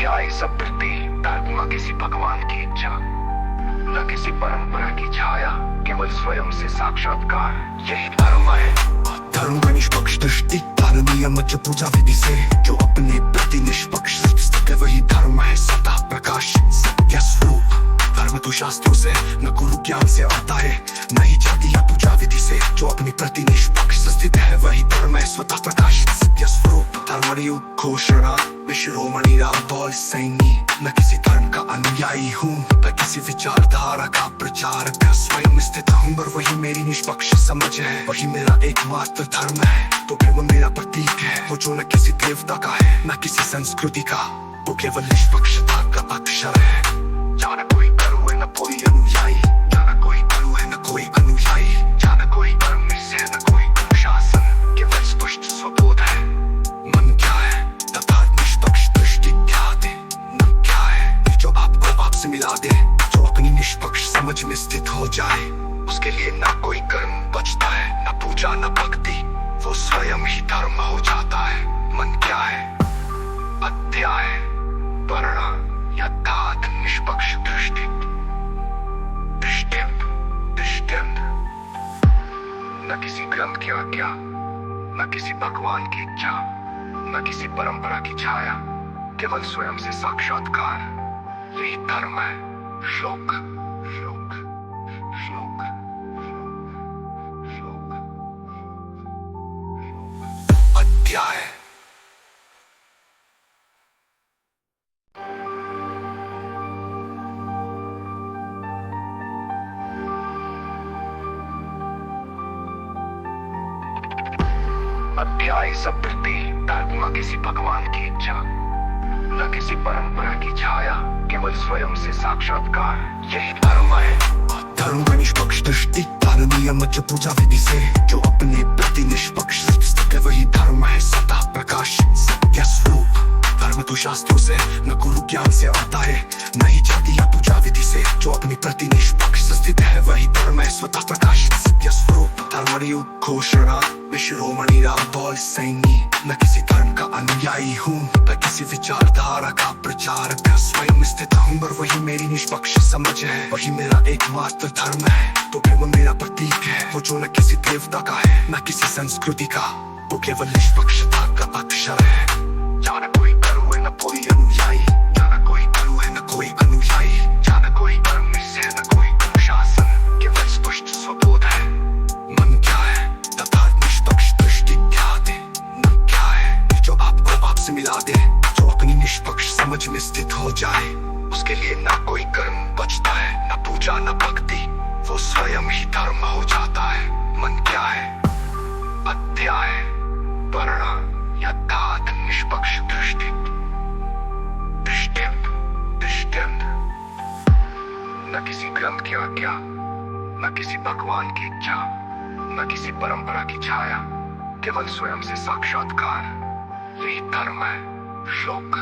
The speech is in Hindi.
अध्याय सब प्रति धर्म न किसी भगवान की इच्छा, न किसी परंपरा की छाया, केवल स्वयं से साक्षात्कार, यही धर्म है। धर्म का निष्पक्ष दृष्टि, नियम पूजा विधि से जो अपने प्रति निष्पक्ष स्थित है, वही धर्म है। सदा प्रकाश सत्य स्वरूप, धर्म तो शास्त्रों से न गुरु ज्ञान से आता है, न ही जाति या पूजा विधि से। जो अपने प्रति निष्पक्ष स्थित है, वही धर्म है। स्वतः प्रकाश सत्य स्वरूप, धर्म घोषणा शिरोमणि रामपाल सैनी। न किसी धर्म का अनुयायी हूँ, न किसी विचारधारा का प्रचारक, स्वयं स्थित हूँ और वही मेरी निष्पक्ष समझ है। वही मेरा एकमात्र धर्म है, तो केवल मेरा प्रतीक है। वो जो न किसी देवता का है, न किसी संस्कृति का, वो केवल निष्पक्षता का अक्षर है। जहाँ न कोई गुरु है, न कोई अनुयायी, जहाँ न कोई गुरु है, न कोई अनुयायी, जहाँ न कोई धर्म है, न कोई अनुशासन, केवल स्पष्ट स्वबोध है। मन क्या है तथा निष्पक्ष दृष्टि क्या दे, न क्या है जो आपको बाप से मिला दे। जो अपनी निष्पक्ष समझ में स्थित हो जाए, उसके लिए न कोई कर्म बचता है, न पूजा न भक्ति, वो स्वयं ही धर्म हो जाता है। मन क्या है अध्याय वर्ण यथार्थ निष्पक्ष दृष्टि, न किसी ग्रंथ की आज्ञा, न किसी भगवान की इच्छा, न किसी परंपरा की छाया, केवल स्वयं से साक्षात्कार, यही धर्म है। श्लोक श्लोक श्लोक श्लोक अध्याय। अध्याय सब प्रति धर्म न किसी भगवान की इच्छा, न किसी परंपरा की छाया, केवल स्वयं से साक्षात्कार, यही धर्म है। धर्म का निष्पक्ष दृष्टि, नियम पूजा विधि से जो अपने प्रति निष्पक्ष स्थित है, वही धर्म है। सदा प्रकाश सत्य स्वरूप, धर्म तो शास्त्रों से न गुरु ज्ञान से आता है, न ही जाति या पूजा विधि से। जो अपने प्रति निष्पक्ष स्थित है, वही धर्म है। स्वतः प्रकाश सत्य स्वरूप, धर्म घोषणा शिरोमणि रामपाल सैनी। न किसी धर्म का अनुयायी हूँ, न किसी विचारधारा का प्रचारक, स्वयं स्थित हूँ और वही मेरी निष्पक्ष समझ है। वही मेरा एकमात्र धर्म है, तो केवल मेरा प्रतीक है। वो जो न किसी देवता का है, न किसी संस्कृति का, वो केवल निष्पक्षता का अक्षर है। जहाँ न कोई गुरु है, न कोई अनुयायी, जहाँ न कोई गुरु है, न कोई अनुयायी, जहाँ न कोई धर्म है, न कोई अनुशासन, केवल स्पष्ट स्वबोध है। मन क्या है तथा निष्पक्ष दृष्टि क्या दे, न क्या है जो आपको बाप से मिला दे। जो अपनी निष्पक्ष समझ में स्थित हो जाए, उसके लिए न कोई कर्म बचता है, न पूजा न भक्ति, वो स्वयं ही धर्म हो जाता है। मन क्या है अध्याय वर्ण यथार्थ निष्पक्ष दृष्टि, न किसी ग्रंथ की आज्ञा, न किसी भगवान की इच्छा, न किसी परंपरा की छाया, केवल स्वयं से साक्षात्कार, यही धर्म है। श्लोक